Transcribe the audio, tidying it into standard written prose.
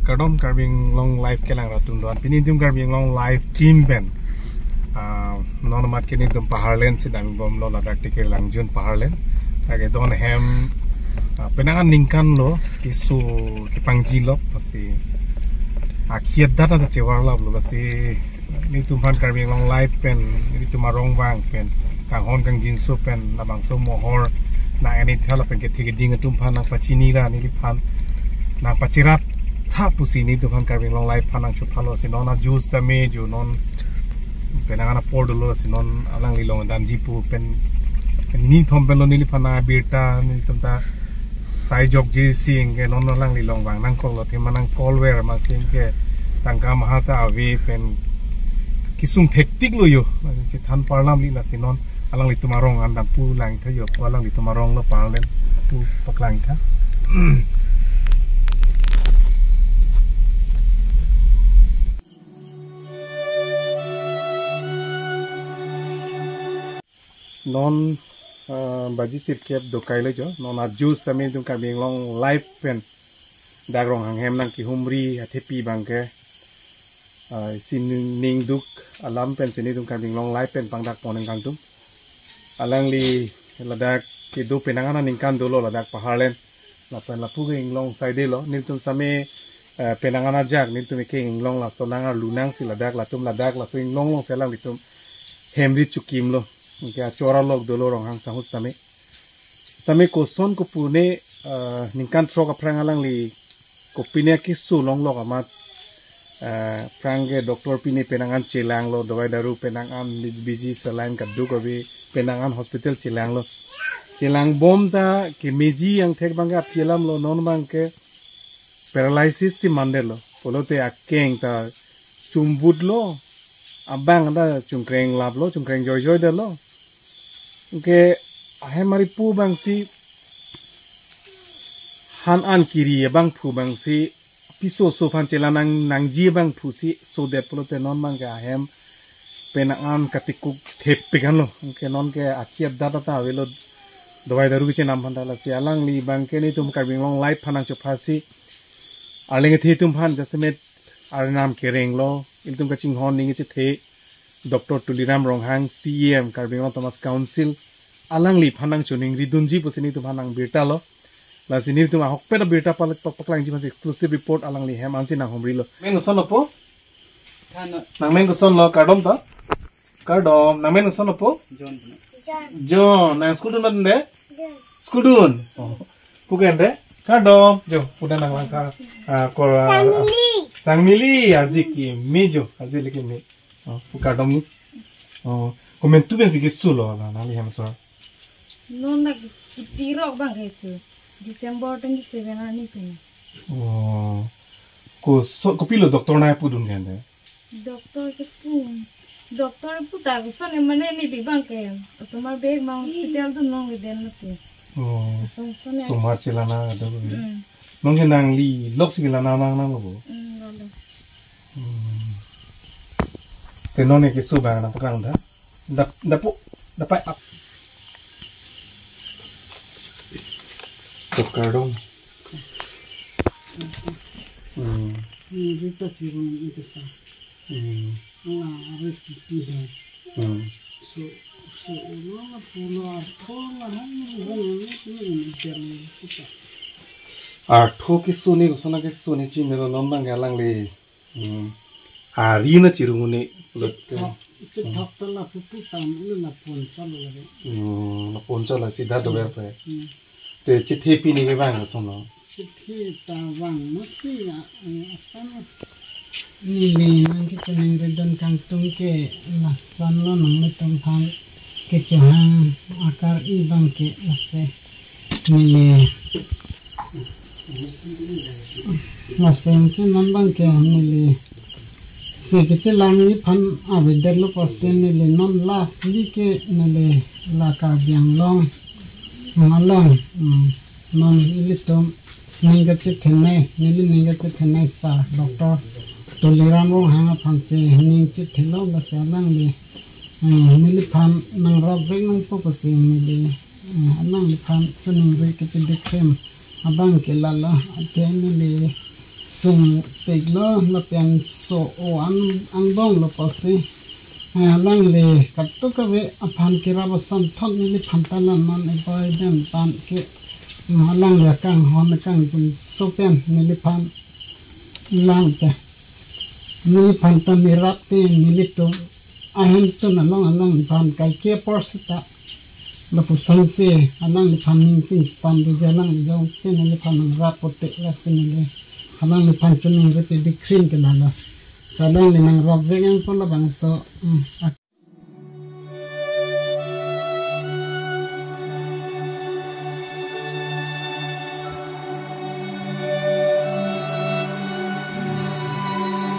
kadom carving long life kelang ratun don pini tum carving long life team ben non mat kini tum paharlen sidang bom lo la practical langjun paharlen age don hem penangan ningkan lo kisu kipangji lo pasti akhiat data ta cewar lo pasti ni tum pan carving long life pen ni tum marong wang pen kang hon kang jinso pen na bang so mohor na ani thala pen ke thige ding tum pan na pachini ra ni pan na pachirat tha pusi ni tum pan carving long life pan ang chupalo si non juice ta me ju non penangan pordulo si non alang li long dan jipu pen ni thom pen lo ni pan na beta ni tum ta sai jok ji sing ke non alang li long wang nang ko lo the manang kolwer ma sing ke tangka mahata avi pen kisung hektik lo yo si than parlam li na sinon alang li tumarong andang pu lang tha yo alang li tumarong lo parlen pu paklang tha non baji sip kep do kaile jo non ajus tami tum ka bing long life pen dagrong hang hem nang ki humri athepi bangke sin ning duk alam pen sini tum kan long life pen pangdak poneng kang tum alang li ladak ki du penangana ningkan dolo ladak paharlen lapen lapu ing long side lo nim tum same penangana jak nim tum ke ing long la sonanga lunang si ladak ladak la ing long long selang ditum hemri chukim lo ke chora lok dolo rong hang sahus tame koson ko pune ningkan trok aprang alang li ko pine ki su long lok amat Prangge doktor pini penangan cilang lo dawai daru penangan biji selain kadu kabi penangan hospital cilang lo cilang bom ta ke meji yang thek bangga pilam lo non bangke paralysis si mande lo polote akeng ta chumbut lo abang da chungkreng lab lo chungkreng joy joy da lo ke ahe mari pu bang si han an kiri bang pu bang si piso so fan chela nang ji bang phusi so de polote non bang ga hem penaan katikuk thep pegan lo ke non ke akiat data ta velo dawai daru ke nam phanda la si alang li bang ke ni tum carving long life phanang chu phasi aling the tum phan jasmet ar nam ke reng lo il tum ka ching hon ning che the Dr. Tuliram Ronghang CM carving long Thomas Council alang li phanang chu ning ridunji pusini tum phanang beta lo la sini tu ma hokpe da beta paklang ji mas exclusive report alang li hem ansi na homri lo mengo son po nang mengo son lo kadom ta kadom nang mengo son po John nang skudun de skudun pugen de kadom jo puda nang langka ko sangmili aziki mejo aziki me pu kadom ni komentu ben sigi sulo na li hem so no na tirok bang itu December 27 ani pin. Oh. Ko pilo doktor na pudun gande. Doktor ke pun. Doktor puta gusan emane ni di bang ke. Sumar beg ma hospital tu nong den lati. Oh. Sumar chilana do. Nong nang li lok sigilana nang nang bo. Lolo. Te none ke suba na pakang da. Dapo dapai up. Kadom. Ini kita cium itu sah. Harus itu. So orang pulau ini jalan kita. Artho ke suni cing mero nombang galang le. Hari na cirumune. Cetak telah puputan ini na poncol lagi. Na poncol lah sida dober pe. Te chithi pini ke bang sono chithi ta wang mesti ya asana ini nang kita nang redon kangtung ke lasan lo nang metom phang ke chahang akar I bang ke ase ini lasen ke nan bang ke nili se ke chelang ni phan avedar lo pasen nili non las li ke nili laka biang long Malang, non ilitum ninggati tenai, ninggati tenai sa doktor Tuliram Ronghang panse ninggati telo basalang li, nilipam nang robek nang popose nili, anang lipam tuning rek kita dekem abang kelala ate nili sung tik lo la pian so o an bong lo pasi lang le kat to ka ve aphan kira basan thon ni phan talan man e bai den pan ke lang le kang hon kang jin so pen ni phan lang te ni phan ta ni rap te ni to ahem to na lang phan kai ke porsta la pu san se alang le phan ning tin san de jalang jong se ni phan rap pote la se ni alang le phan chun ni re te bikrin ke la la salang le nang rap ve yang ko la bang so